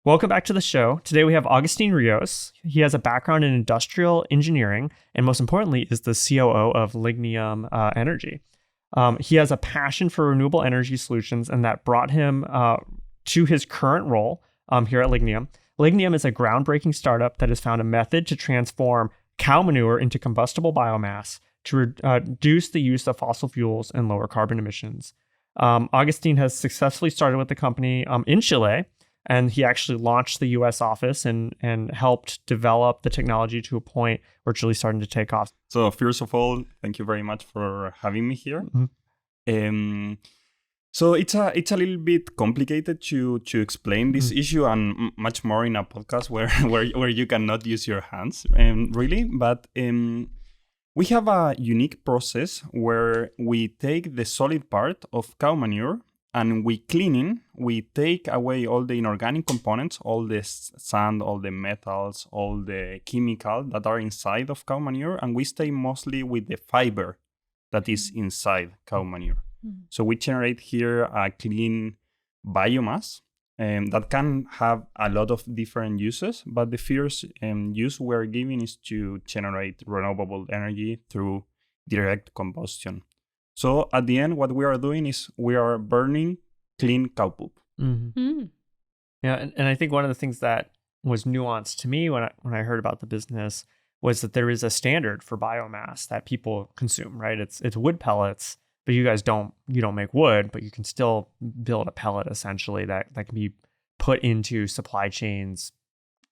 Welcome back to the show. Today we have Agustin Rios. He has a background in industrial engineering and most importantly is the COO of Lignium Energy. He has a passion for renewable energy solutions and that brought him to his current role here at Lignium. Lignium is a groundbreaking startup that has found a method to transform cow manure into combustible biomass to reduce the use of fossil fuels and lower carbon emissions. Agustin has successfully started with the company in Chile, and he actually launched the US office and helped develop the technology to a point where it's really starting to take off. So first of all, thank you very much for having me here. Mm-hmm. So it's a little bit complicated to explain this issue and much more in a podcast where you cannot use your hands really. But we have a unique process where we take the solid part of cow manure and we take away all the inorganic components, all the sand, all the metals, all the chemicals that are inside of cow manure, and we stay mostly with the fiber that is inside cow manure. So we generate here a clean biomass that can have a lot of different uses, but the first use we're giving is to generate renewable energy through direct combustion. So at the end, what we are doing is we are burning clean cow poop. Mm-hmm. Yeah, and I think one of the things that was nuanced to me when I heard about the business was that there is a standard for biomass that people consume, right? It's wood pellets, but you guys don't make wood, but you can still build a pellet essentially that can be put into supply chains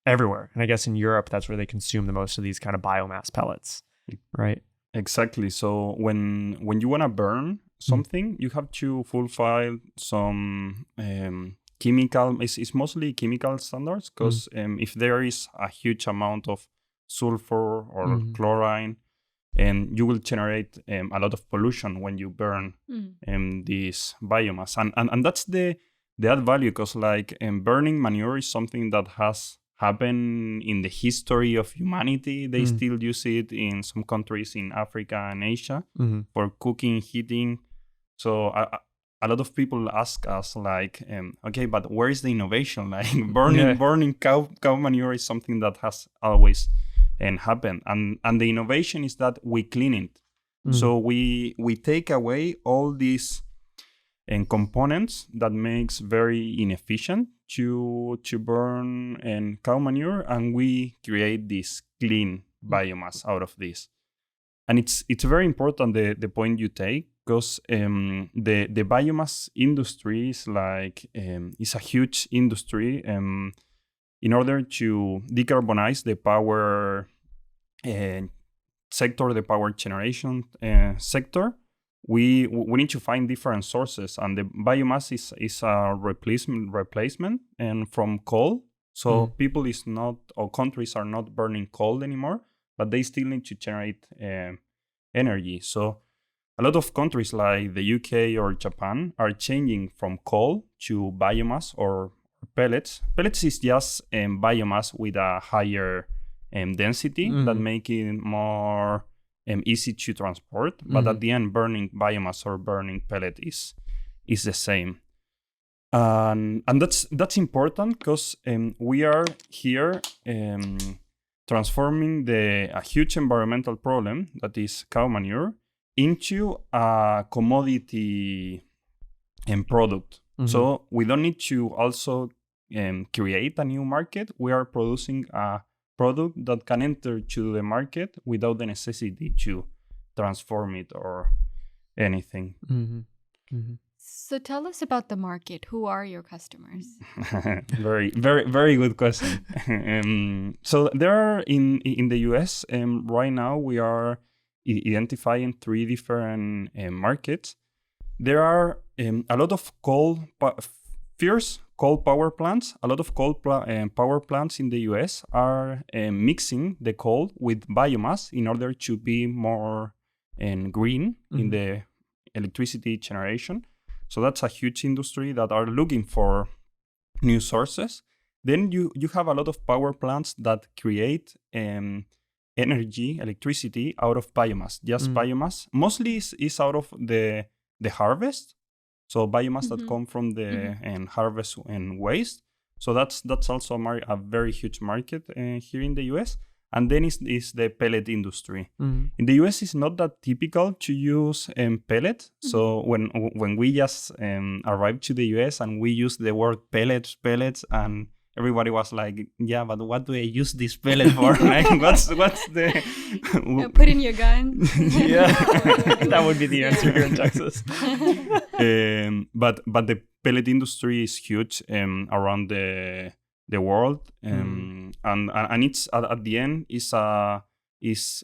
everywhere. And I guess in Europe, that's where they consume the most of these kind of biomass pellets, right? Exactly. So when you want to burn something, you have to fulfill some chemical. It's mostly chemical standards because if there is a huge amount of sulfur or chlorine, and you will generate a lot of pollution when you burn this biomass. And that's the add value because burning manure is something that has happened in the history of humanity. They still use it in some countries in Africa and Asia for cooking, heating. So a lot of people ask us okay, but where is the innovation? Burning cow manure is something that has always happened. And the innovation is that we clean it. So we take away all these components that makes very inefficient to burn cow manure, and we create this clean biomass out of this. And it's very important the point you take because the biomass industry is is a huge industry. In order to decarbonize the power sector, the power generation sector, we need to find different sources, and the biomass is a replacement and from coal. So people is not, or countries are not burning coal anymore, but they still need to generate energy. So a lot of countries like the UK or Japan are changing from coal to biomass or pellets. Pellets is just biomass with a higher density that make it more easy to transport, but at the end, burning biomass or burning pellet is the same, and that's important because we are here transforming a huge environmental problem that is cow manure into a commodity product. So we don't need to also create a new market. We are producing a product that can enter to the market without the necessity to transform it or anything. So tell us about the market. Who are your customers? Very, very, very good question. So there are in the US right now we are identifying 3 different markets. There are a lot of coal power plants. A lot of coal power plants in the US are mixing the coal with biomass in order to be more green in the electricity generation. So that's a huge industry that are looking for new sources. Then you have a lot of power plants that create electricity out of biomass, just biomass. Mostly is out of the harvest. So biomass that come from the harvest and waste. So that's also a very huge market here in the US. And then is the pellet industry. Mm. In the US, it's not that typical to use pellet. So when we just arrived to the US and we used the word pellets, and everybody was like, yeah, but what do I use this pellet for? Like, what's the... Put in your gun. Yeah, that would be the answer here in Texas. But the pellet industry is huge around the world, and it's at the end is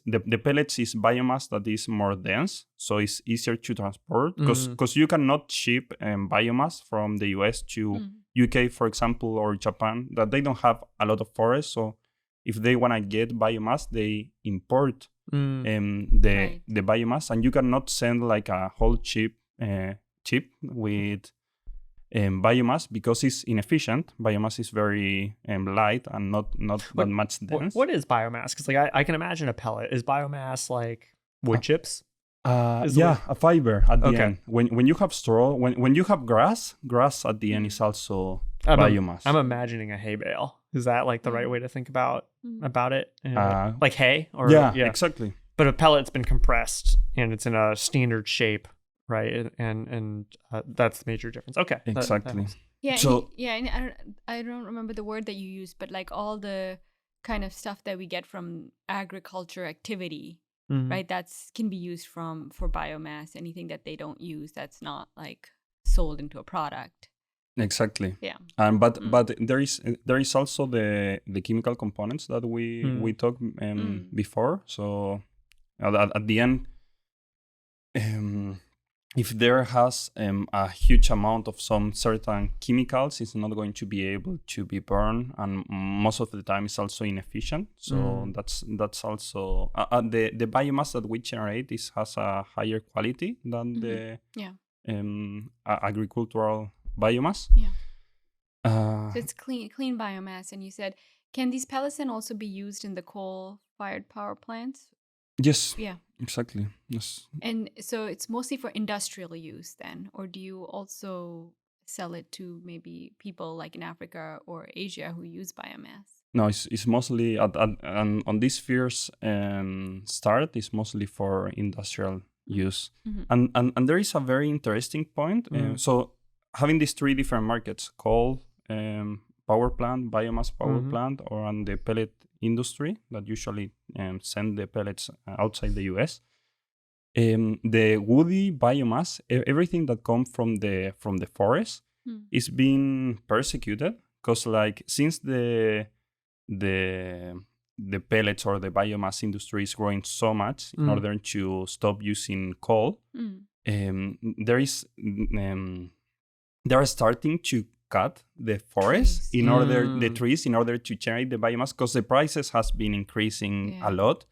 the pellets is biomass that is more dense, so it's easier to transport because you cannot ship biomass from the US to UK, for example, or Japan, that they don't have a lot of forests. So if they want to get biomass, they import the biomass, and you cannot send like a whole ship with biomass because it's inefficient. Biomass is very light and not that much dense. What is biomass? Because like I can imagine a pellet. Is biomass like wood chips? A fiber at the end. When you have straw, when you have grass at the end is also biomass. I'm imagining a hay bale. Is that like the right way to think about it? Like hay? Or yeah, exactly. But a pellet's been compressed and it's in a standard shape, right? And that's the major difference. Okay, exactly. Yeah. So and I don't remember the word that you used, but like all the kind of stuff that we get from agriculture activity, right? That's can be used for biomass. Anything that they don't use that's not like sold into a product. Exactly. Yeah. But there is also the chemical components that we talked before. So at the end, if there has a huge amount of some certain chemicals, it's not going to be able to be burned, and most of the time it's also inefficient. So that's also the biomass that we generate has a higher quality than the agricultural biomass. Yeah. So it's clean biomass. And you said, can these pellets then also be used in the coal-fired power plants? Yes. Yeah. Exactly. Yes. And so it's mostly for industrial use then, or do you also sell it to maybe people like in Africa or Asia who use biomass? No, it's mostly on this first start. It's mostly for industrial use, and there is a very interesting point. So having these three different markets: coal, power plant, biomass power plant, or on the pellet industry that usually send the pellets outside the US. The woody biomass, everything that comes from the forest, is being persecuted because, like, since the pellets or the biomass industry is growing so much in order to stop using coal, they are starting to cut the forest the trees in order to generate the biomass because the prices has been increasing a lot.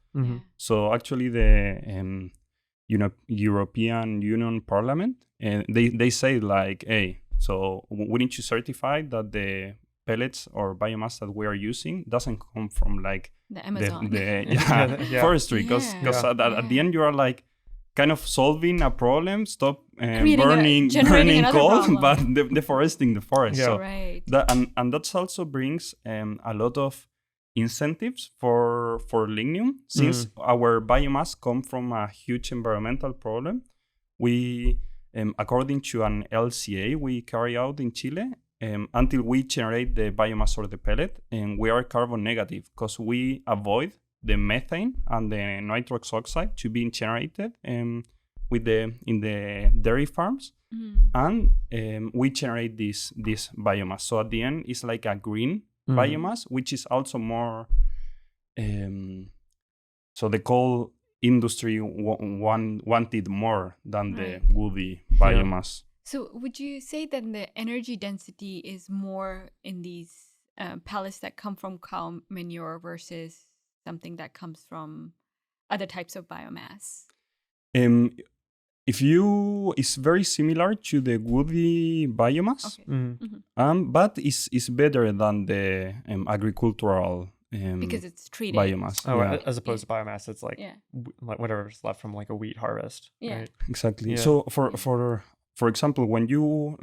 So actually the European Union Parliament, they say like, hey, so we need to certify that the pellets or biomass that we are using doesn't come from like the Amazon, forestry, because at the end you are like kind of solving a problem, stop burning coal, but deforesting the forest. Yeah. So right. and that also brings a lot of incentives for lignium, since our biomass come from a huge environmental problem. We, according to an LCA we carry out in Chile, until we generate the biomass or the pellet, and we are carbon negative because we avoid the methane and the nitrous oxide to be generated in the dairy farms, and we generate this biomass. So at the end, it's like a green biomass, which is also more. So the coal industry wanted more than the woody biomass. So would you say that the energy density is more in these pellets that come from cow manure versus something that comes from other types of biomass? It's very similar to the woody biomass, but it's better than the agricultural because it's treated biomass. As opposed to biomass, it's like whatever's left from like a wheat harvest. Yeah, right? Exactly. Yeah. So for for example, when you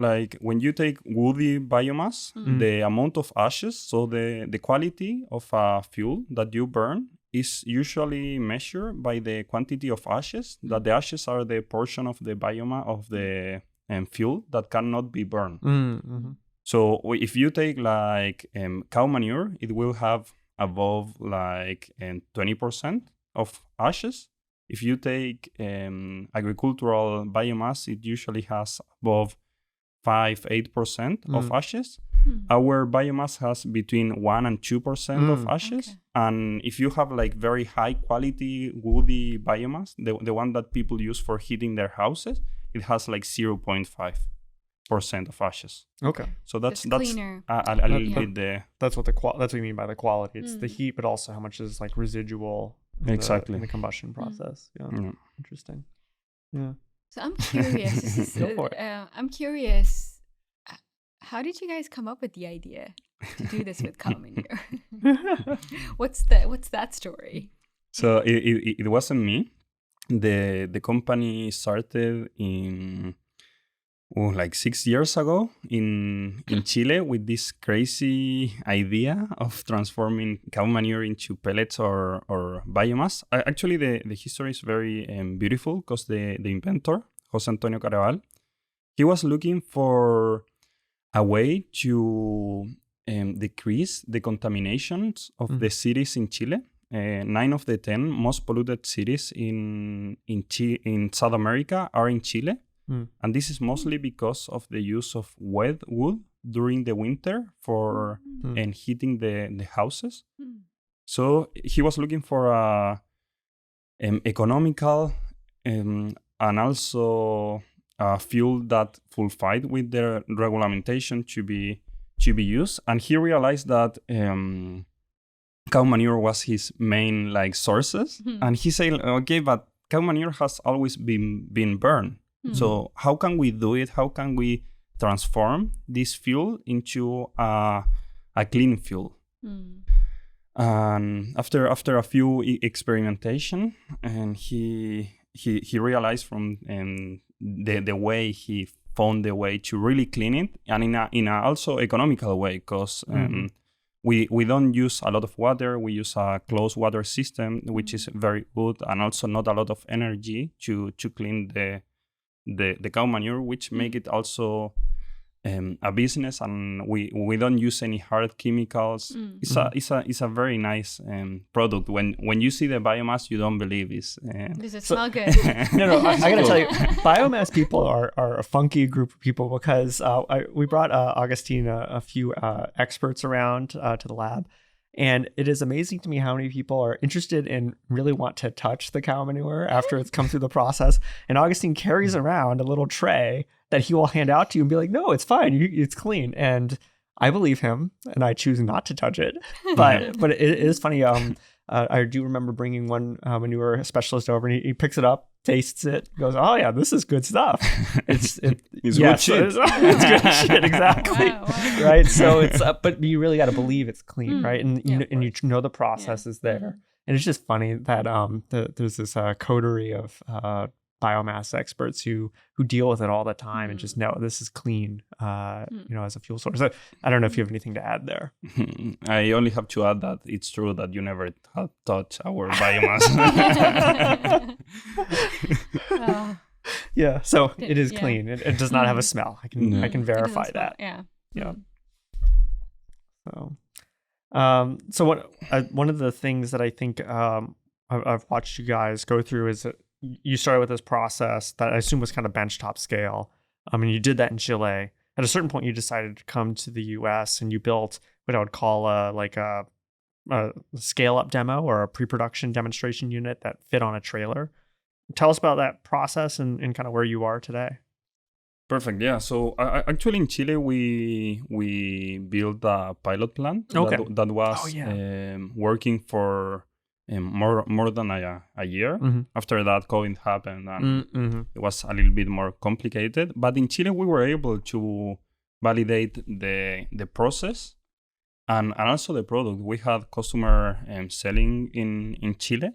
take woody biomass, the amount of ashes, so the quality of a fuel that you burn is usually measured by the quantity of ashes. That the ashes are the portion of the biomass of the fuel that cannot be burned. Mm-hmm. So if you take cow manure, it will have above 20% of ashes. If you take agricultural biomass, it usually has above 5-8% of ashes. Our biomass has between 1 and 2% of ashes. Okay. And if you have very high quality woody biomass, the one that people use for heating their houses, it has 0.5% of ashes. Okay. So that's cleaner. a little bit the... That's what that's what you mean by the quality. It's the heat, but also how much is residual in the combustion process. Yeah. Interesting. Yeah. So I'm curious. Go for it. I'm curious. How did you guys come up with the idea to do this with cow manure? What's that story? So it wasn't me. The company started in 6 years ago in Chile with this crazy idea of transforming cow manure into pellets or biomass. Actually, the history is very beautiful because the inventor, José Antonio Caraval, he was looking for a way to decrease the contaminations of the cities in Chile. 9 of the 10 most polluted cities in South America are in Chile. And this is mostly because of the use of wet wood during the winter for heating the houses. So he was looking for a economical and also a fuel that fulfilled with the regulation to be used. And he realized that cow manure was his main sources. And he said, okay, but cow manure has always been burned. So how can we do it? How can we transform this fuel into a clean fuel? And after a few experimentation, and he realized from the way he found the way to really clean it, and in a also economical way, because we don't use a lot of water. We use a closed water system, which is very good, and also not a lot of energy to clean the cow manure, which make it also a business, and we don't use any hard chemicals. It's a very nice product. When you see the biomass, you don't believe it's. Does it smell good? No, I gotta tell you, biomass people are a funky group of people because we brought Agustin a few experts around to the lab. And it is amazing to me how many people are interested and really want to touch the cow manure after it's come through the process. And Agustin carries around a little tray that he will hand out to you and be like, no, it's fine. It's clean. And I believe him and I choose not to touch it. But it is funny. I do remember bringing one manure specialist over and he picks it up, tastes it, goes, oh yeah, this is good stuff. It's good shit. It's good shit, exactly. Wow. Right. So it's but you really got to believe it's clean, right? And you know the process is there. And it's just funny that there's this coterie of biomass experts who deal with it all the time and just know this is clean, as a fuel source. I don't know if you have anything to add there. I only have to add that it's true that you never touch our biomass. Yeah, so it is clean. It does not have a smell. I can verify that. Yeah. So what one of the things that I think I've watched you guys go through is that you started with this process that I assume was kind of benchtop scale. And you did that in Chile. At a certain point, you decided to come to the US and you built what I would call a scale-up demo or a pre-production demonstration unit that fit on a trailer. Tell us about that process and kind of where you are today. Perfect. Yeah. So actually in Chile, we built a pilot plant that was working for more than a year. After that, COVID happened and it was a little bit more complicated. But in Chile, we were able to validate the process and also the product. We had customer selling in Chile,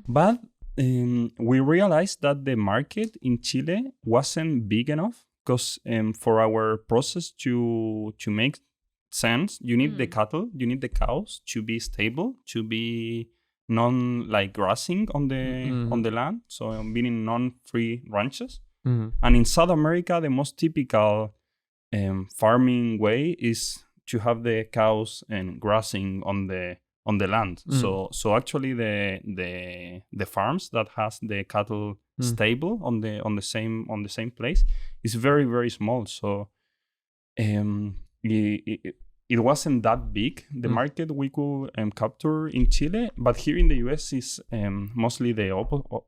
but we realized that the market in Chile wasn't big enough because for our process to make sense, you need the cattle, you need the cows to be stable, to be grassing on the land, so being in non-free ranches. And in South America, the most typical farming way is to have the cows and grassing on the land. So actually the farms that has the cattle stable on the same place is very, very small. So it wasn't that big, the market we could capture in Chile, but here in the US is mostly the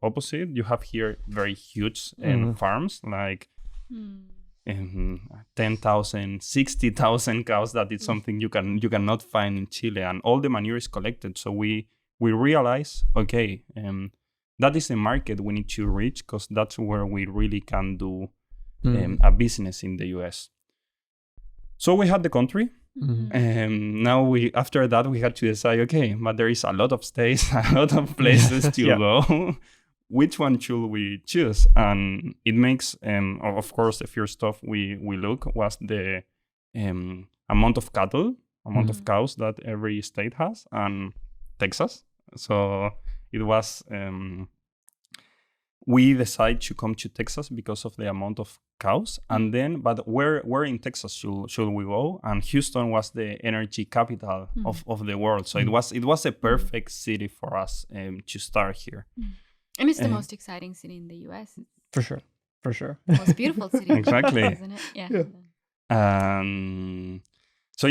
opposite. You have here very huge farms, like 10,000, 60,000 cows. That is something you cannot find in Chile, and all the manure is collected. So we realize, okay, that is the market we need to reach, because that's where we really can do a business in the US. So we had the country. Now after that we had to decide, okay, but there is a lot of states, a lot of places to go. Which one should we choose? And it makes, of course, the first stuff we look was the amount of cattle, amount of cows that every state has, and Texas. So it was, we decided to come to Texas because of the amount of cows. And then, but where in Texas should we go? And Houston was the energy capital of the world. So it was a perfect city for us to start here. And it's the most exciting city in the US. For sure. Most beautiful city. Exactly. Isn't it? Yeah. So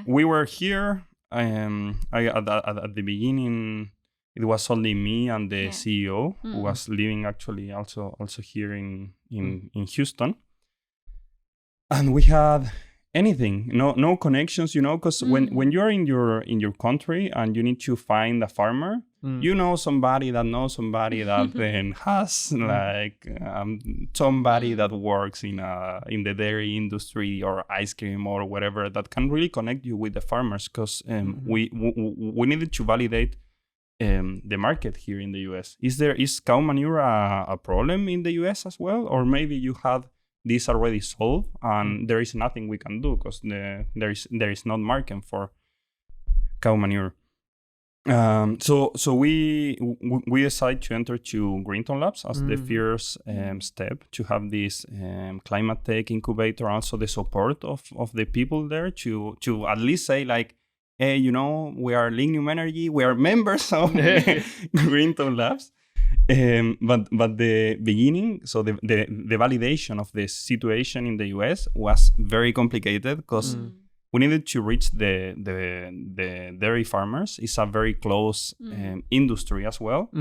we were here. At the beginning, it was only me and the CEO who was living actually also here in Houston. And we had anything, no connections, because when you're in your country and you need to find a farmer, you know somebody that knows somebody that then has like somebody that works in the dairy industry or ice cream or whatever that can really connect you with the farmers, because we needed to validate the market here in the US. Is cow manure a problem in the US as well, or maybe you had this already solved and there is nothing we can do because there is not market for cow manure? So we decided to enter to Greenton Labs as the first step to have this climate tech incubator, also the support of the people there to at least say like, hey, we are Lignium Energy, we are members of Greenton Labs. But the beginning, so the validation of the situation in the US was very complicated because we needed to reach the dairy farmers. It's a very close industry as well.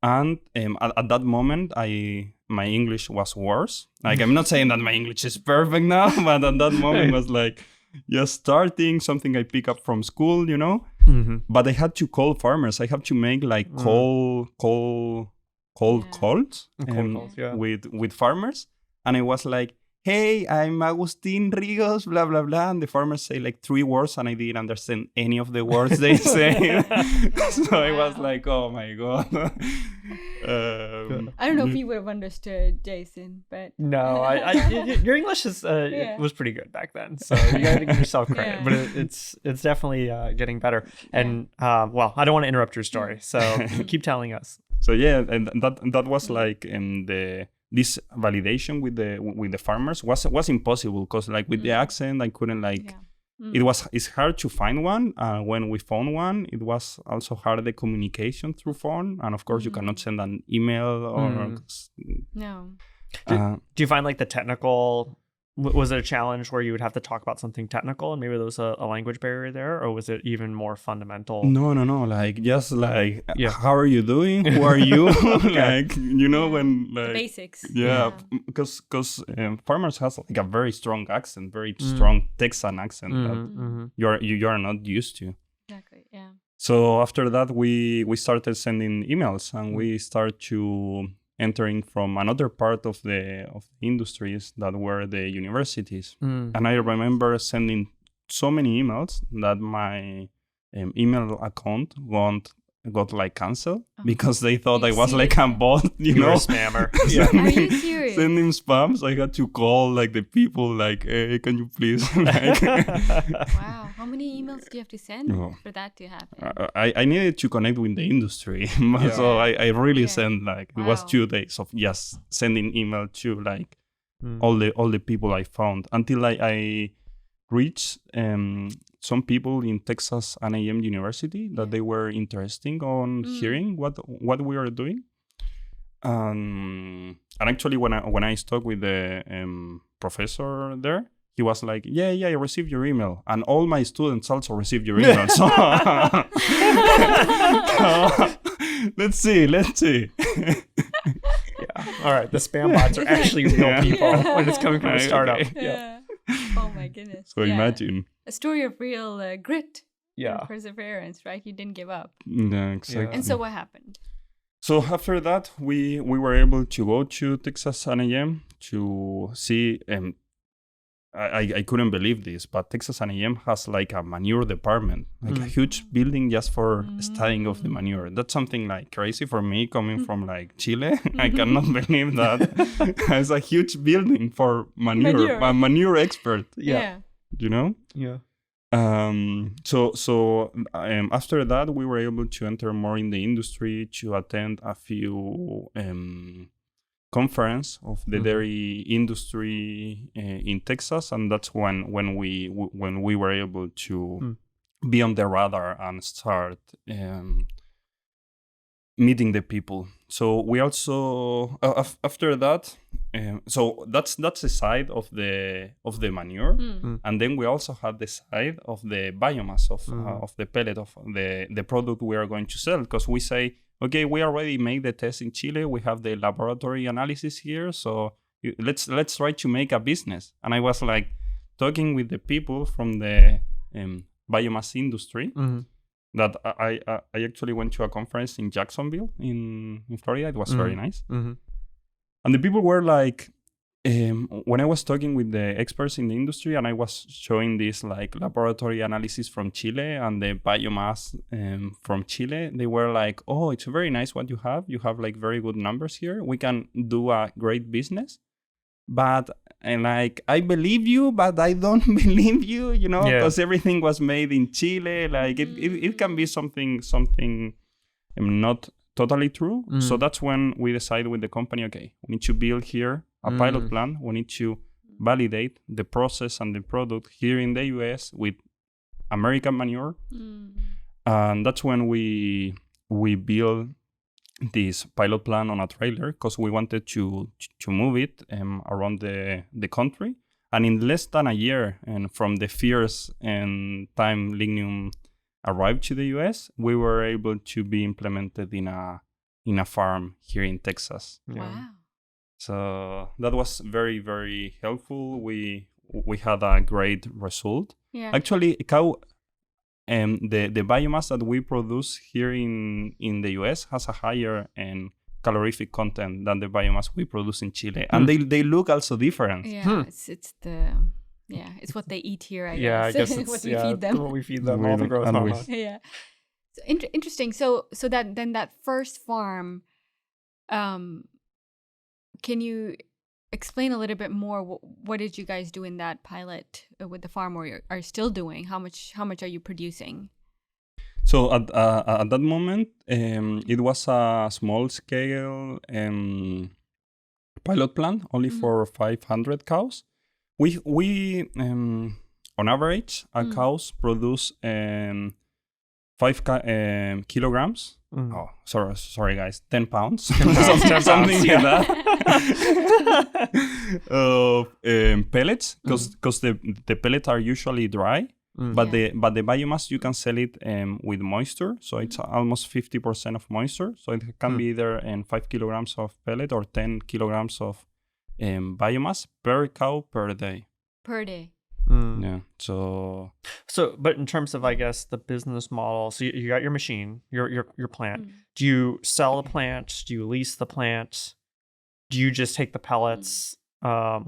And at that moment, my English was worse. Like, I'm not saying that my English is perfect now, but at that moment was like just starting, something I pick up from school, But I had to call farmers. I have to make like cold calls with farmers. And I was like, hey, I'm Agustin Rios, blah, blah, blah. And the farmers say like 3 words and I didn't understand any of the words they say. So I was like, oh my God. I don't know if you would have understood, Jason, but... No, your English was pretty good back then. So you got to give yourself credit. But it's definitely getting better. And, well, I don't want to interrupt your story. So keep telling us. So yeah, and that was like this validation with the farmers was impossible because like with the accent I couldn't like it's hard to find one. When we found one, it was also hard the communication through phone, and of course you cannot send an email or no. Do you find like the technical? Was it a challenge where you would have to talk about something technical and maybe there was a language barrier there, or was it even more fundamental? No. Like just like, how are you doing? Who are you? Like, when like the basics. Yeah, because farmers has like a very strong accent, very strong Texan accent that you are not used to. Exactly. Yeah. So after that, we started sending emails and we start to entering from another part of the industries that were the universities. And I remember sending so many emails that my email account went got like canceled because they thought You I was see like it. a bot, you You were know, a spammer. Are you serious? sending spams. I had to call like the people like, hey, can you please like Wow. How many emails do you have to send Oh. for that to happen? I needed to connect with the industry. So I really sent like it was Wow. 2 days of just sending email to like Mm. all the people I found until I reached some people in Texas A&M University that they were interested on hearing what we are doing. And actually when I spoke with the professor there, he was like, yeah, I received your email, and all my students also received your email. So let's see. All right, the spam bots are actually real people when it's coming from a startup. Okay. Yeah. Oh my goodness. So imagine. A story of real grit Yeah. and perseverance, right? You didn't give up. Yeah, exactly. Yeah. And so what happened? So after that, we were able to go to Texas A&M to see. I couldn't believe this, but Texas A&M has like a manure department, like a huge building just for studying of the manure. That's something like crazy for me coming from like Chile. I cannot believe that it's a huge building for manure, a manure expert. Yeah. You know. Yeah. So after that, we were able to enter more in the industry to attend a few conference of the dairy industry in Texas, and that's when we were able to be on the radar and start meeting the people. So we also after that, so that's the side of the manure, and then we also had the side of the biomass of the pellet of the product we are going to sell, because we say, okay, we already made the test in Chile, we have the laboratory analysis here, so let's try to make a business. And I was like talking with the people from the biomass industry. That I actually went to a conference in Jacksonville in Florida. It was very nice. And the people were like, when I was talking with the experts in the industry and I was showing this like laboratory analysis from Chile and the biomass from Chile, they were like, oh, it's very nice what you have. You have like very good numbers here. We can do a great business. But and like, I believe you, but I don't believe you, you know, because everything was made in Chile. Like it can be something not totally true. So that's when we decided with the company, okay, we need to build here a pilot plant. We need to validate the process and the product here in the US with American manure. And that's when we built this pilot plant on a trailer, because we wanted to move it around the country. And in less than a year, and from the first time Lignium arrived to the US, we were able to be implemented in a farm here in Texas. Wow. So that was very, very helpful. We had a great result. Yeah. Actually, the biomass that we produce here in the US has a higher calorific content than the biomass we produce in Chile, and they look also different. Yeah, it's what they eat here. I I guess guess it's what we feed them. what we feed them, all the growth hormones. Yeah. So interesting. So that first farm, can you explain a little bit more? What did you guys do in that pilot with the farm, or you are still doing? How much are you producing? So at that moment, it was a small scale pilot plant, only for 500 cows. We on average, our cows produce 5 kilograms. Oh, sorry, guys, 10 pounds, something like that. Of pellets, because the pellets are usually dry. But the biomass, you can sell it with moisture, so it's almost 50% of moisture. So it can be either 5 kilograms of pellet or 10 kilograms of biomass per cow per day. Per day. Yeah. So, but in terms of, I guess, the business model, so you got your machine, your plant. Do you sell the plant? Do you lease the plant? Do you just take the pellets? Do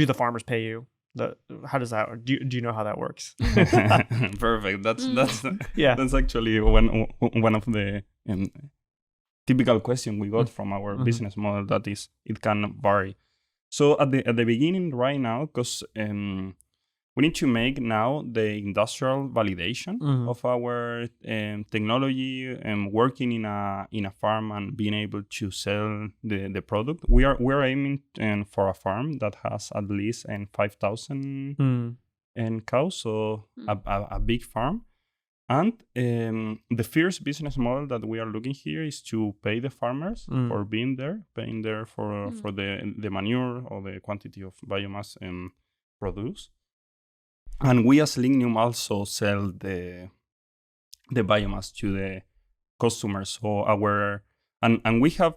the farmers pay you? How does that? Do you know how that works? Perfect. That's Yeah. That's actually one of the typical question we got from our business model. That is, it can vary. So at the beginning, right now, because we need to make now the industrial validation of our technology and working in a farm and being able to sell the product. We're aiming for a farm that has at least 5,000 cows, so a big farm. And the first business model that we are looking here is to pay the farmers for being there, paying there for the manure or the quantity of biomass produced. And we as Lignium also sell the biomass to the customers. So and we have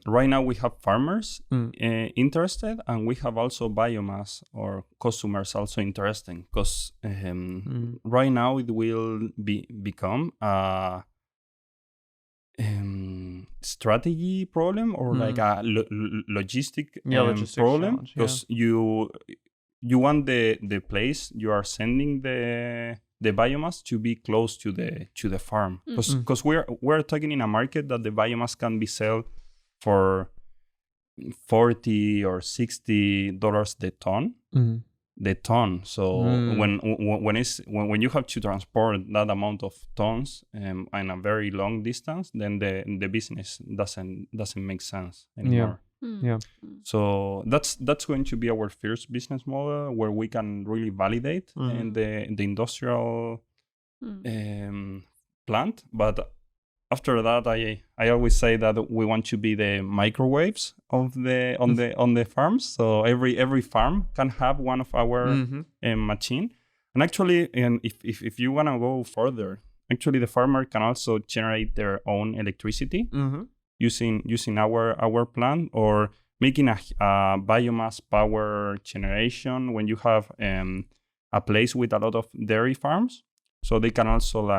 right now we have farmers interested, and we have also biomass or customers also interested, because right now it will become a strategy problem or like a logistic problem, because you want the place you are sending the biomass to be close to the farm, because we're talking in a market that the biomass can be sold for $40 or $60 the ton. So when you have to transport that amount of tons in a very long distance, then the business doesn't make sense anymore. Yeah. So that's going to be our first business model, where we can really validate the industrial plant. But after that, I always say that we want to be the microwaves of on the farms. So every farm can have one of our machine. And actually, if you want to go further, actually the farmer can also generate their own electricity using our plant, or making a biomass power generation when you have a place with a lot of dairy farms. So they can also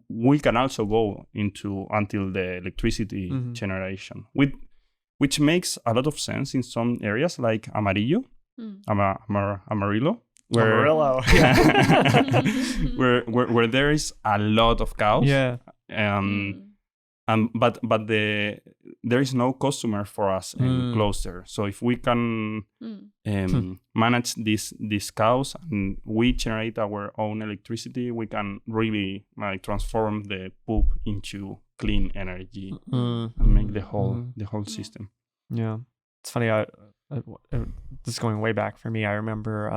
we can also go until the electricity generation, which makes a lot of sense in some areas like Amarillo, Amarillo, where where there is a lot of cows. Yeah. But there is no customer for us close there. So if we can manage these cows and we generate our own electricity, we can really transform the poop into clean energy and make the whole system. Yeah, it's funny. This is going way back for me. I remember,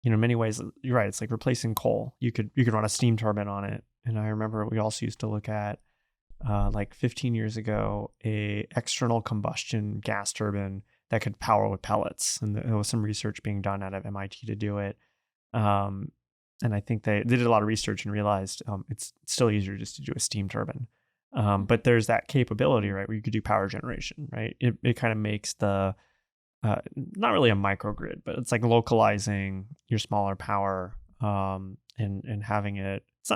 in many ways, you're right. It's like replacing coal. You could run a steam turbine on it, and I remember we also used to look at. Like 15 years ago, a external combustion gas turbine that could power with pellets, and there was some research being done out of MIT to do it. And I think they did a lot of research and realized it's still easier just to do a steam turbine. But there's that capability, right, where you could do power generation, right? It kind of makes the not really a microgrid, but it's like localizing your smaller power and having it. It's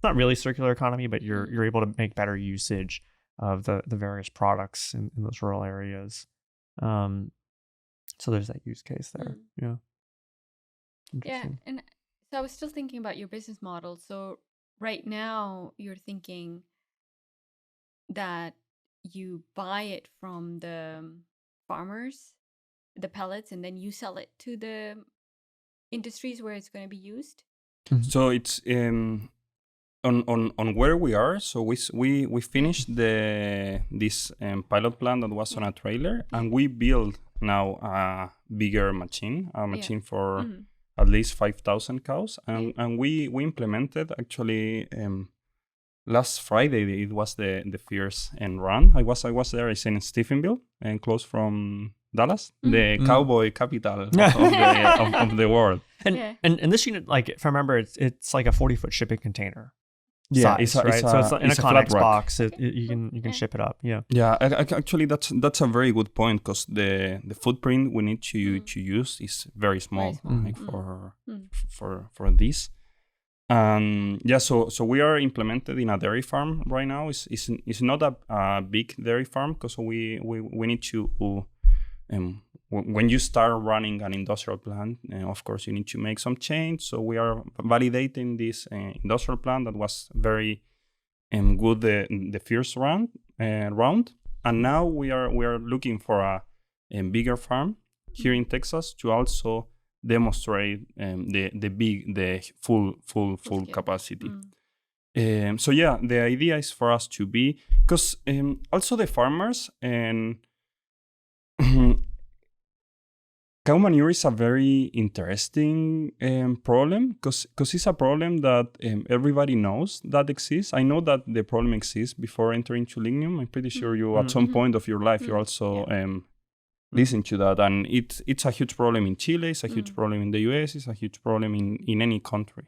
not really circular economy, but you're able to make better usage of the various products in those rural areas. So there's that use case there. Yeah. Yeah, and so I was still thinking about your business model. So right now you're thinking that you buy it from the farmers, the pellets, and then you sell it to the industries where it's going to be used. So it's on where we are. So we finished this pilot plant that was on a trailer, and we built now a bigger machine, for at least 5,000 cows, and we implemented actually last Friday. It was the first run. I was there. It's in Stephenville, and close from Dallas, the cowboy capital of the world. And this unit, like if I remember, it's like a 40-foot shipping container. Yeah, size, right? So it's in a Connex box. You can ship it up. Yeah. Yeah. Actually, that's a very good point, because the footprint we need to use is very small, like for this. So we are implemented in a dairy farm right now. It's not a big dairy farm, because we need to when you start running an industrial plant, of course you need to make some change. So we are validating this industrial plant that was very good the first round, and now we are looking for a bigger farm here in Texas to also demonstrate the full capacity. So yeah, the idea is for us to be, because also the farmers and cow manure is a very interesting problem, because it's a problem that everybody knows that exists. I know that the problem exists before entering to Lignium. I'm pretty sure you at some point of your life you also listen to that, and it's a huge problem in Chile, it's a huge problem in the US, it's a huge problem in any country.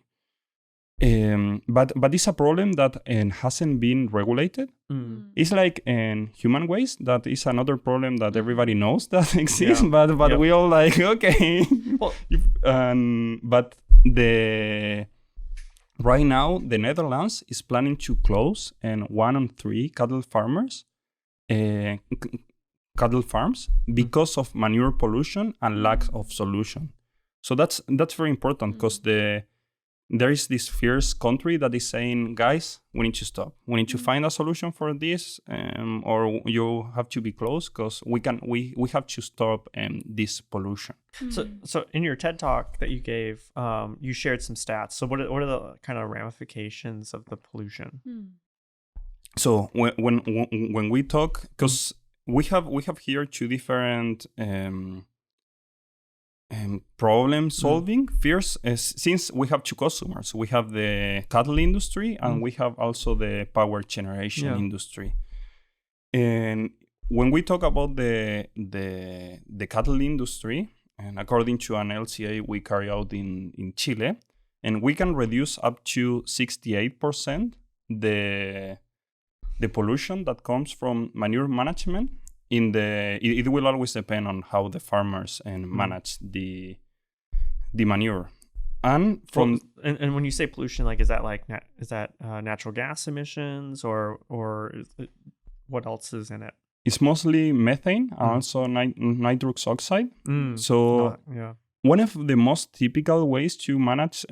But it's a problem that hasn't been regulated. It's like human waste, that is another problem that everybody knows that exists, but we all like, okay. Well, but right now the Netherlands is planning to close 1 in 3 cattle farms because of manure pollution and lack of solution. So that's very important, because there is this fierce country that is saying, guys, we need to stop. We need to find a solution for this, or you have to be close, because we have to stop this pollution. So in your TED talk that you gave, you shared some stats. So what are the kind of ramifications of the pollution? So when we talk, because we have here 2 different problem solving. First, since we have 2 customers, we have the cattle industry and we have also the power generation industry. And when we talk about the cattle industry, and according to an LCA we carry out in Chile, and we can reduce up to 68% the pollution that comes from manure management. It will always depend on how the farmers manage the manure. And and when you say pollution, like is that natural gas emissions or what else is in it? It's mostly methane and also nitrous oxide. So one of the most typical ways to manage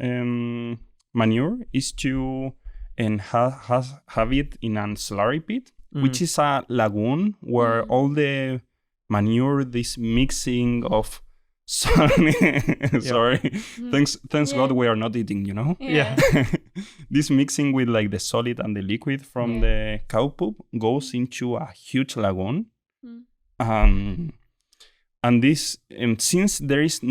manure is to have it in a slurry pit, which is a lagoon where all the manure, this mixing of sorry, thanks God we are not eating, this mixing with like the solid and the liquid from the cow poop goes into a huge lagoon. And this, since there is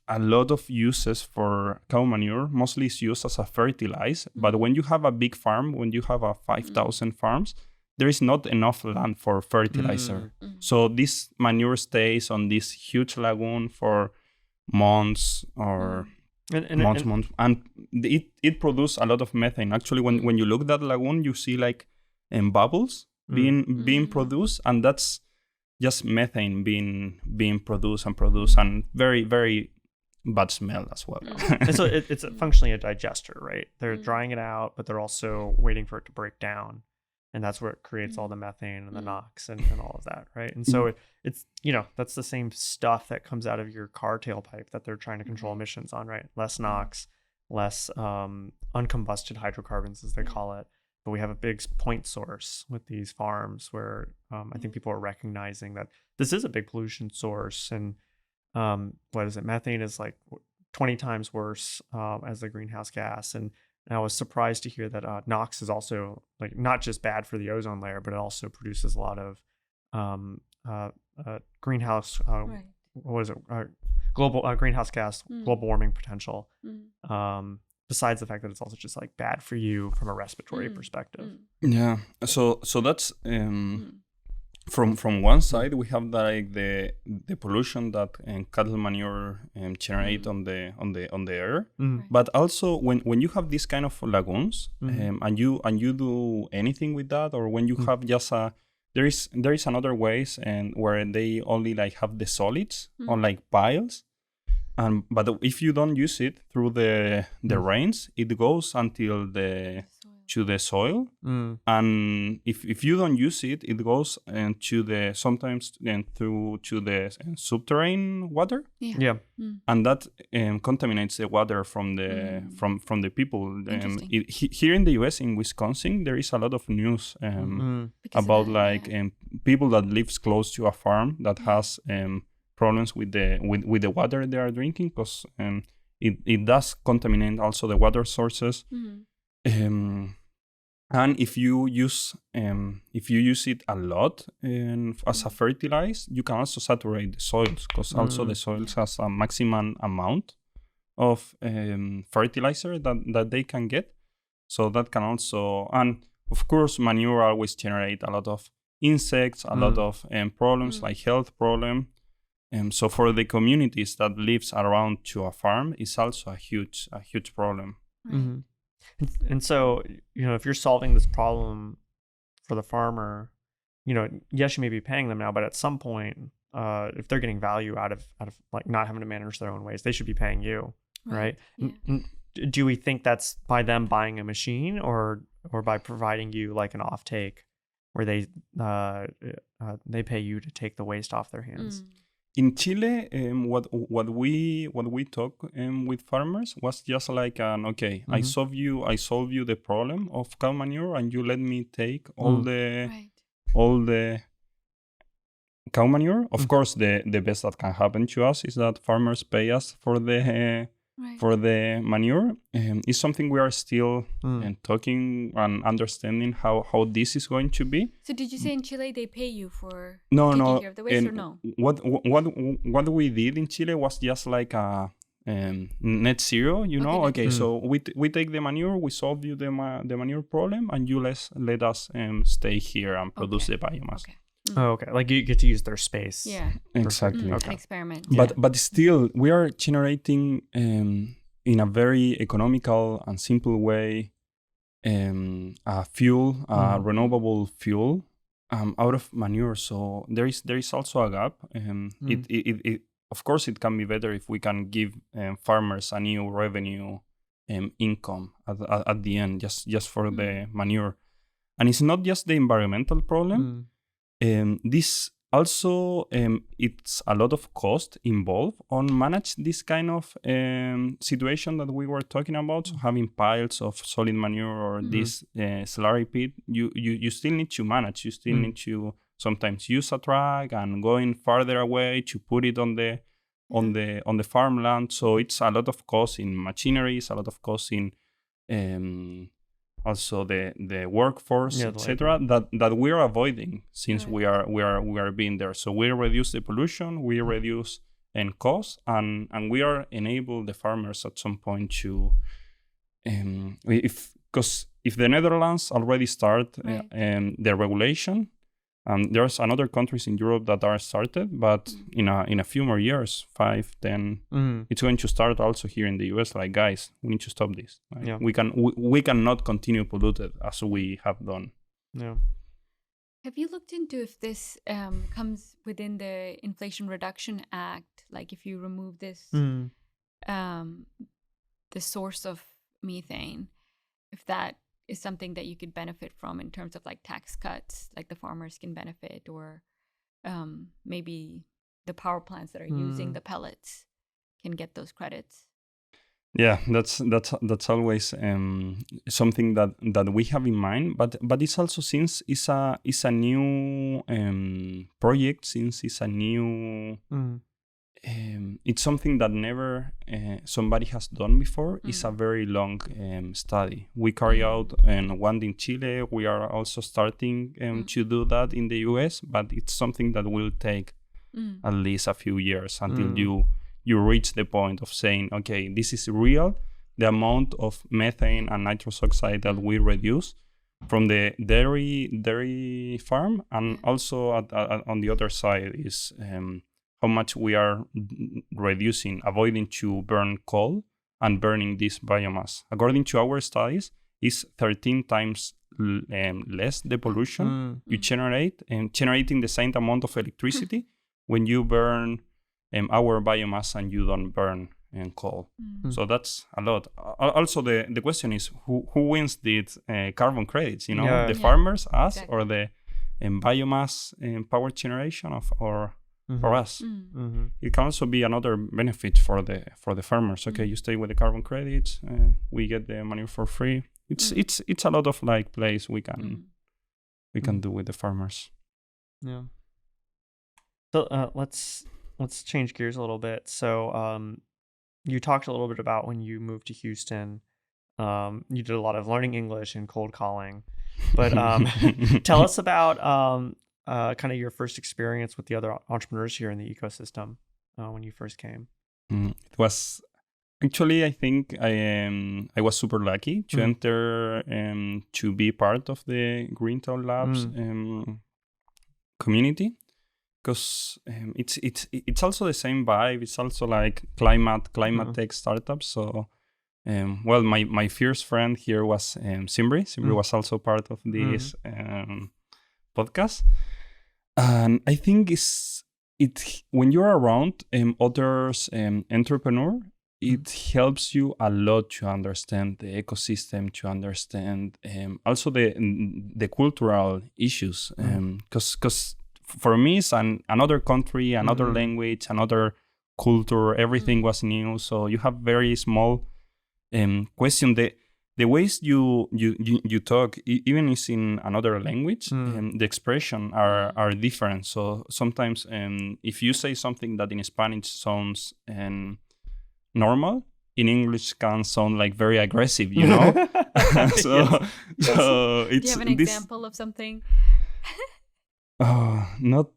a lot of uses for cow manure, mostly it's used as a fertilizer, but when you have a big farm, when you have a 5,000 farms, there is not enough land for fertilizer. So this manure stays on this huge lagoon for months or months. And it produces a lot of methane. Actually, when you look at that lagoon, you see like bubbles being produced, and that's just methane being produced and very, very bad smell as well. And so it's functionally a digester, right? They're drying it out, but they're also waiting for it to break down. And that's where it creates all the methane and the NOx and all of that, right? And so it's that's the same stuff that comes out of your car tailpipe that they're trying to control emissions on, right? Less NOx, less uncombusted hydrocarbons, as they call it. But we have a big point source with these farms where I think people are recognizing that this is a big pollution source. And what is it? Methane is like 20 times worse as a greenhouse gas. And I was surprised to hear that NOx is also like not just bad for the ozone layer, but it also produces a lot of greenhouse global greenhouse gas global warming potential. Besides the fact that it's also just like bad for you from a respiratory perspective. Yeah. So that's from one side we have like the pollution that cattle manure generate on the air, but also when you have this kind of lagoons and you do anything with that, or when you have just there is another ways and where they only like have the solids on like piles, but if you don't use it through the rains, it goes until the to the soil, and if you don't use it, it goes to the sometimes through to the subterranean water. And that contaminates the water from the from the people. Here in the U.S., in Wisconsin, there is a lot of news about people that lives close to a farm that has problems with the water they are drinking, because it does contaminate also the water sources. And if you use it a lot as a fertilizer, you can also saturate the soils, because also the soils has a maximum amount of fertilizer that they can get. So that can also, and of course, manure always generate a lot of insects, a lot of problems like health problem. So for the communities that lives around to a farm, is also a huge problem. Right. And so, if you're solving this problem for the farmer, yes, you may be paying them now, but at some point, if they're getting value out of like not having to manage their own waste, they should be paying you, right? Yeah. Do we think that's by them buying a machine, or by providing you like an offtake where they pay you to take the waste off their hands? In Chile, what we talk with farmers was just like I solve you the problem of cow manure, and you let me take all the cow manure. Of course, the best that can happen to us is that farmers pay us for the manure. It's something we are still talking and understanding how this is going to be. So did you say in Chile they pay you for taking care of the waste, or no? What we did in Chile was just like a net zero, So we take the manure, we solve you the manure problem, and you let us stay here and produce the biomass. Okay. Oh, okay. Like you get to use their space. Yeah. Exactly. An experiment. But still, we are generating in a very economical and simple way a fuel, renewable fuel out of manure. So there is also a gap. It of course it can be better if we can give farmers a new revenue income at the end, just for the manure. And it's not just the environmental problem. This also, it's a lot of cost involved on manage this kind of situation that we were talking about. So having piles of solid manure or this slurry pit, you still need to manage. You still need to sometimes use a truck and going farther away to put it on the farmland. So it's a lot of cost in machinery. It's a lot of cost in also the workforce, etc. that we are avoiding since we are being there. So we reduce the pollution, we reduce costs, and we are enable the farmers at some point to because if the Netherlands already start the regulation, there's another countries in Europe that are started, but in a few more years, 5, 10, it's going to start also here in the US. Like, guys, we need to stop this. Like, we cannot continue polluted as we have done. Yeah. Have you looked into if this comes within the Inflation Reduction Act? Like, if you remove this, the source of methane, if that is something that you could benefit from in terms of like tax cuts, like the farmers can benefit, or maybe the power plants that are using the pellets can get those credits. Yeah, that's always something that we have in mind, but it's also, since it's a new project, since it's a new it's something that never somebody has done before. It's a very long study. We carry out one in Chile. We are also starting to do that in the US, but it's something that will take at least a few years until you reach the point of saying, okay, this is real. The amount of methane and nitrous oxide that we reduce from the dairy farm, and also on the other side is how much we are avoiding to burn coal and burning this biomass. According to our studies, is 13 times less the pollution you generate, and generating the same amount of electricity when you burn our biomass and you don't burn and coal. So that's a lot. Also, the question is who wins these carbon credits? You know, the farmers, us, or the biomass power generation or us. It can also be another benefit for the farmers. Okay, you stay with the carbon credits, we get the money for free. It's a lot of like plays we can do with the farmers. Yeah. So let's change gears a little bit. So you talked a little bit about when you moved to Houston. You did a lot of learning English and cold calling, but tell us about kind of your first experience with the other entrepreneurs here in the ecosystem when you first came. It was actually, I think I was super lucky to enter to be part of the Greentown Labs community, because it's also the same vibe. It's also like climate tech startups. So well, my first friend here was Simbri. Simbri was also part of this podcast, and I think when you're around others entrepreneur, it helps you a lot to understand the ecosystem, to understand also the cultural issues, because for me it's another country, another language, another culture. Everything was new, so you have very small question. The ways you talk, even is in another language, the expression are different. So sometimes if you say something that in Spanish sounds normal, in English can sound like very aggressive, you know? So it's. Do you have an example of something? Not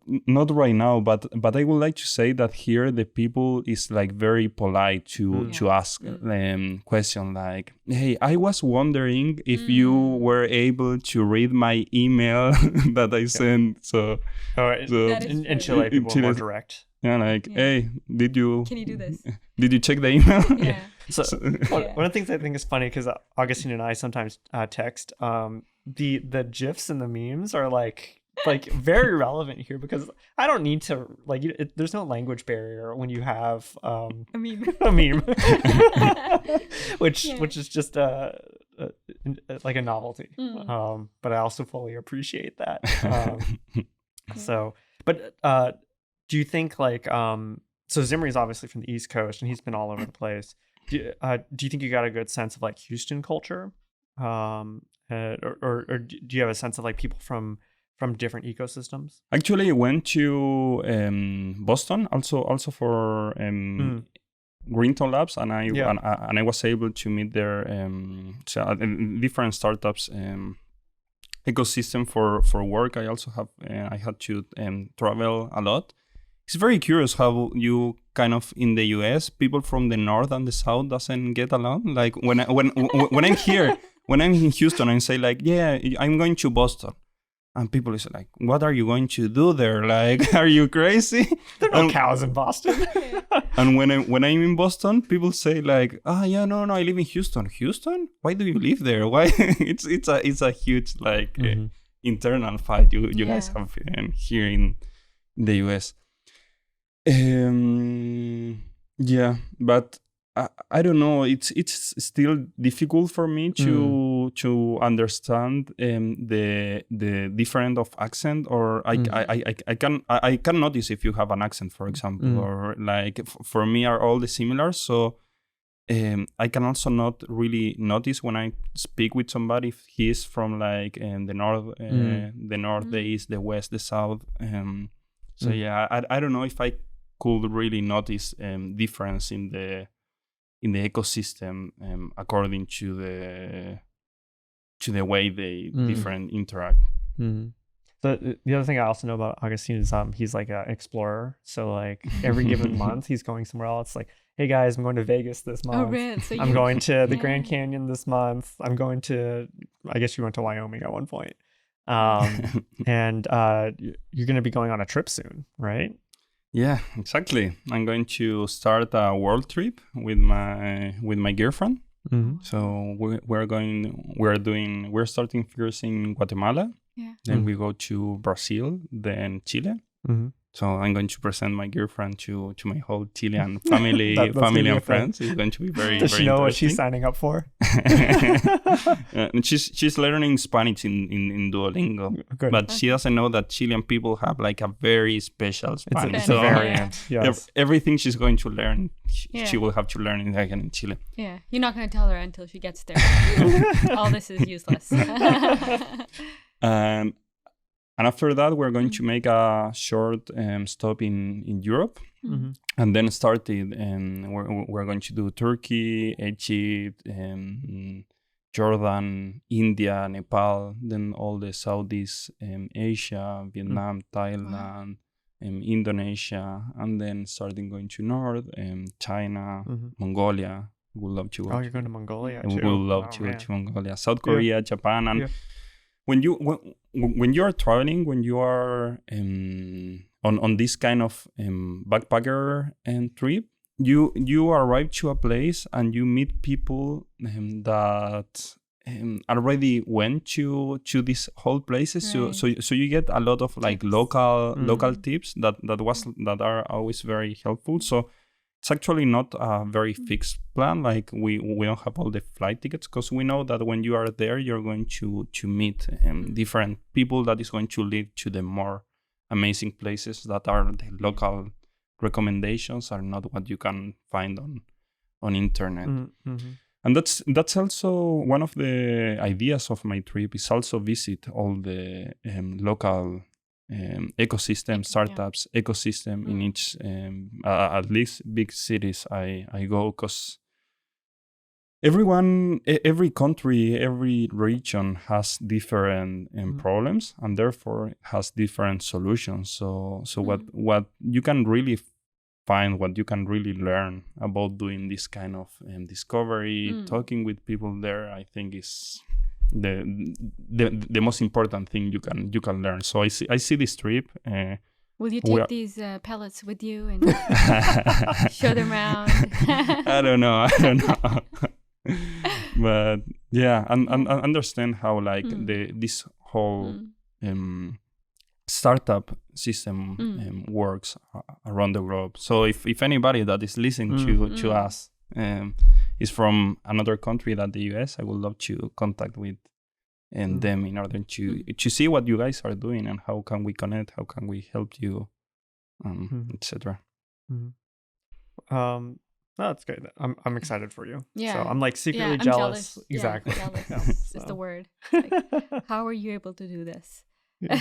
right now, but I would like to say that here the people is like very polite to ask question like, hey, I was wondering if you were able to read my email that I sent. So, in Chile, people are more direct. Yeah, like, hey, can you do this? Did you check the email? Yeah. So one of the things I think is funny, because Augustine and I sometimes text, the GIFs and the memes are like very relevant here, because I don't need to there's no language barrier when you have a meme, which is just like a novelty. But I also fully appreciate that. So, but do you think so Zimri's obviously from the East Coast and he's been all over the place. Do you think you got a good sense of like Houston culture, or do you have a sense of like people from different ecosystems? Actually, I went to Boston also for Greentown Labs, and I was able to meet their different startups ecosystem for work. I also have I had to travel a lot. It's very curious how you kind of in the US, people from the north and the south doesn't get along. Like when I'm here, when I'm in Houston, I say like, yeah, I'm going to Boston. And people is like, what are you going to do there? Like, are you crazy? There are no cows in Boston. And when I'm in Boston, people say like, yeah, no, I live in Houston. Houston? Why do you live there? Why? It's a huge like internal fight you guys have here in the US. But I don't know. It's still difficult for me to understand the difference of accent, or I can notice if you have an accent, for example, or like for me are all the similar. So I can also not really notice when I speak with somebody if he's from like the north, the east, the west, the south. So I don't know if I could really notice difference in the ecosystem according to the way they different interact. So the other thing I also know about Augustine is he's like an explorer. So like every given month he's going somewhere else. Like, hey guys, I'm going to Vegas this month. Oh, really? So I'm going to the Grand Canyon this month. I'm going to, I guess you went to Wyoming at one point. And you're going to be going on a trip soon, right? Yeah, exactly. I'm going to start a world trip with my girlfriend. So we're starting first in Guatemala. Yeah. Then we go to Brazil, then Chile, So I'm going to present my girlfriend to my whole Chilean family, That's family gonna be and friends. It's going to be very, Does very she know what she's interesting. signing up for? And she's learning Spanish in Duolingo, Good. but she doesn't know that Chilean people have like a very special Spanish. It's a So variant. Yes. everything she's going to learn, Yeah. she will have to learn it again in Chile. Yeah, you're not going to tell her until she gets there. All this is useless. And after that, we're going to make a short stop in Europe, Mhm. and then started. We're going to do Turkey, Egypt, Jordan, India, Nepal, then all the Southeast Asia, Vietnam, Thailand, Indonesia, and then starting going to North, China, Mhm. Mongolia. We would love to go. Oh, you're going to Mongolia We too. would love Oh, to go man. to Mongolia, South Korea, Japan, and Yeah. when you are traveling, when you are on this kind of backpacker trip, you arrive to a place and you meet people that already went to these whole places. Right. So you get a lot of like Tips. local tips that are always very helpful. So it's actually not a very fixed plan. Like we don't have all the flight tickets because we know that when you are there, you're going to meet different people that is going to lead to the more amazing places that are the local recommendations are not what you can find on internet. Mm-hmm. And that's also one of the ideas of my trip is also visit all the local ecosystem startups ecosystem in each at least big cities I go, because every country, every region has different problems and therefore has different solutions. So what you can really find, what you can really learn about doing this kind of discovery, talking with people there, I think is the most important thing you can learn. So I see this trip. Will you take these pellets with you and show them around? I don't know. But yeah, and understand how like this whole startup system works around the globe. So if anybody that is listening to us is from another country than the US, I would love to contact with them in order to see what you guys are doing and how can we connect, how can we help you, etc. That's good. I'm excited for you. Yeah. So I'm like secretly I'm jealous. Yeah, Exactly. jealous Yeah, is the word. Like, how are you able to do this? Yeah.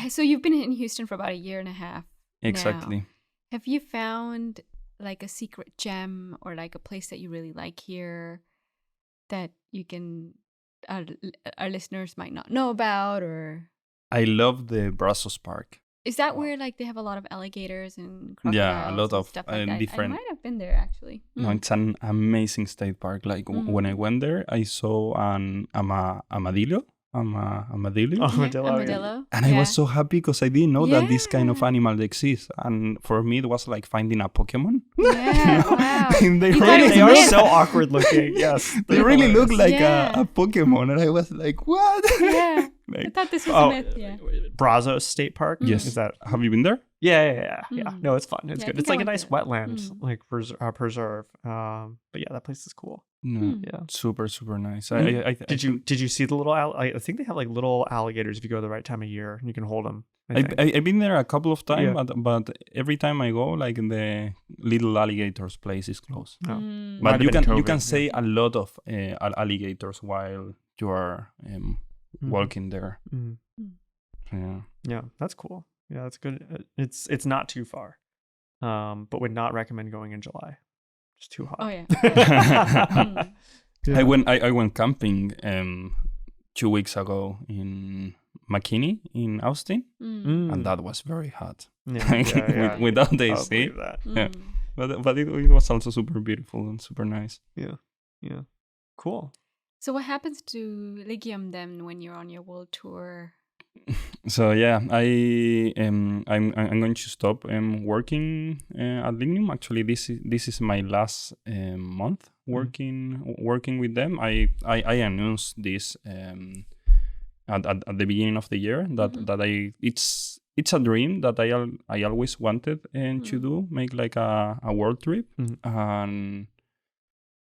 So you've been in Houston for about 1.5 years. Exactly. Now. Have you found like a secret gem or like a place that you really like here that you can our listeners might not know about? Or I love the Brazos Park. is that where like they have a lot of alligators and crocodiles? Yeah, a lot of stuff like that? different. I might have been there actually. No, it's an amazing state park. Like when I went there, I saw an armadillo. Armadillo. And I was so happy because I didn't know that this kind of animal exists. And for me, it was like finding a Pokemon. Yeah, wow. They are so awkward looking. Yes. They really look like a Pokemon. And I was like, what? Yeah. I thought this was a myth. Yeah. Brazos State Park. Yes. Is that? Have you been there? Yeah. No, it's fun. It's Yeah, I good. think It's I like a went nice there. wetland, like preserve. But yeah, that place is cool. No, Yeah. super nice. Did you see the little? I think they have like little alligators if you go the right time of year and you can hold them. I've been there a couple of times, but every time I go, like the little alligators place is closed. Oh. But you COVID, can see a lot of alligators while you are walking there. Yeah, that's cool. Yeah, that's good. It's not too far, but would not recommend going in July. It's too hot. Oh yeah. I went camping 2 weeks ago in McKinney in Austin, and that was very hot. Yeah. Without the I'll AC. believe that. Yeah. But it was also super beautiful and super nice. Yeah. Cool. So what happens to Lignium then when you're on your world tour? So yeah, I'm going to stop working at Lignium. Actually, this is my last month working with them. I announced this at the beginning of the year that it's a dream that I always wanted to do, make like a world trip, and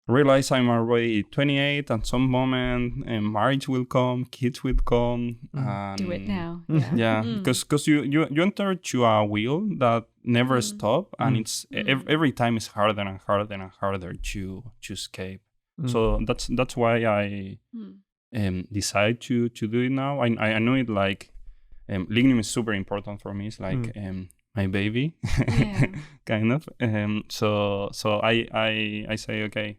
realize I'm already 28 at some moment, and marriage will come, kids will come. And do it now. Yeah, because you enter to a wheel that never stop, and it's every time it's harder and harder and harder to escape. So that's why I decide to do it now. I know it like Lignium is super important for me. It's like my baby, kind of. So I say okay.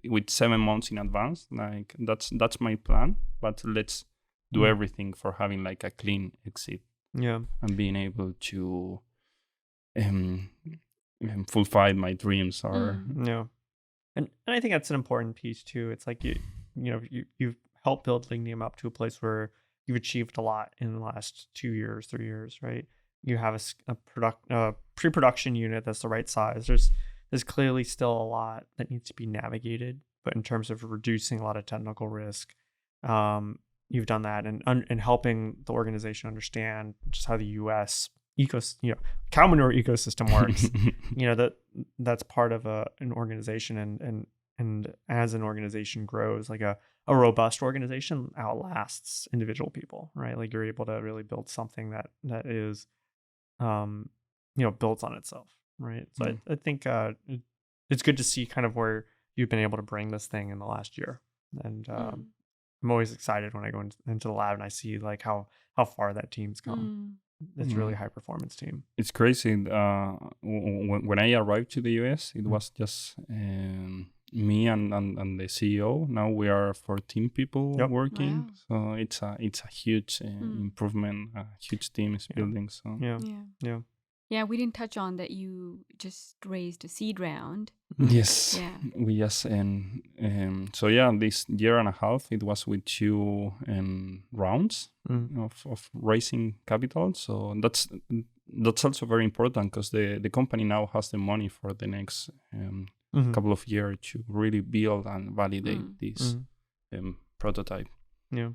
With 7 months in advance, like that's my plan. But let's do everything for having like a clean exit. Yeah, and being able to fulfill my dreams. Or yeah, and I think that's an important piece too. It's like you've helped build Lignium up to a place where you've achieved a lot in the last 2 years, 3 years, right? You have a pre-production unit that's the right size. There's clearly still a lot that needs to be navigated, but in terms of reducing a lot of technical risk, you've done that and helping the organization understand just how the U.S. cow manure ecosystem works. That's part of an organization, and as an organization grows, like a robust organization outlasts individual people, right? Like you're able to really build something that is, builds on itself. Right. So I think it's good to see kind of where you've been able to bring this thing in the last year. And I'm always excited when I go into the lab and I see like how far that team's come. It's really high performance team. It's crazy. When I arrived to the US, it was just me and the CEO. Now we are 14 people working. Wow. So it's a huge improvement. A huge team is building. So Yeah, we didn't touch on that you just raised a seed round. Yes. Yeah. We just so this year and a half it was with 2 rounds of raising capital. So that's also very important because the company now has the money for the next couple of years to really build and validate this prototype. Yeah.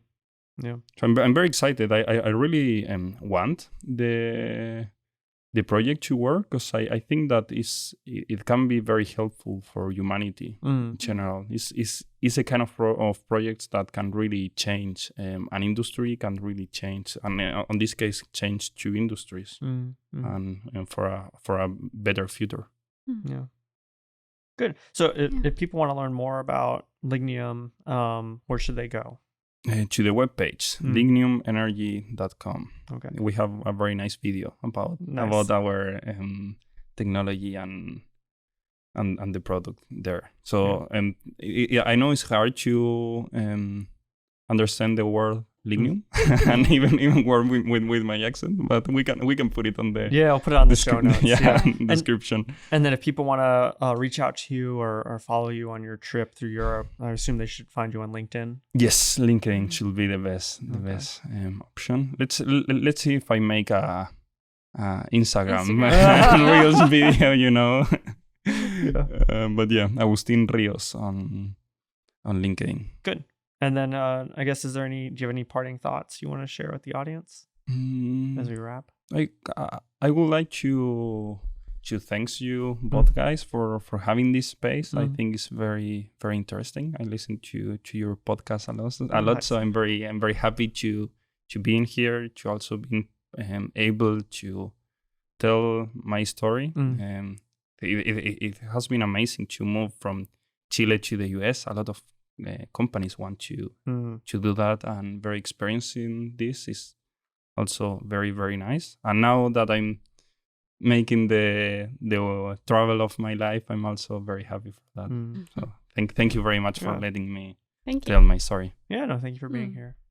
So I'm very excited. I really want the project to work because I think that it can be very helpful for humanity in general. It's a kind of projects that can really change an industry, can really change, and in this case, change 2 industries and for a better future. Yeah. Good. So if people want to learn more about Lignium, where should they go? To the webpage, ligniumenergy.com. Okay. We have a very nice video about our technology and the product there. So I know it's hard to understand the word Lignium and even work with my accent, but we can put it on the I'll put it on the show notes. Description. And then if people want to reach out to you or follow you on your trip through Europe, I assume they should find you on LinkedIn. Yes, LinkedIn should be the best option. Let's see if I make a Instagram Reels video, but Agustin Rios on LinkedIn. Good. And then I guess do you have any parting thoughts you want to share with the audience as we wrap? I would like to thank you both guys for having this space. I think it's very, very interesting. I listen to your podcast a lot. So I'm very happy to be in here, to also be able to tell my story. It has been amazing to move from Chile to the US. A lot of companies want to do that, and very experiencing this is also very, very nice. And now that I'm making the travel of my life, I'm also very happy for that. So thank you very much for letting me tell my story. Yeah, no, thank you for being here.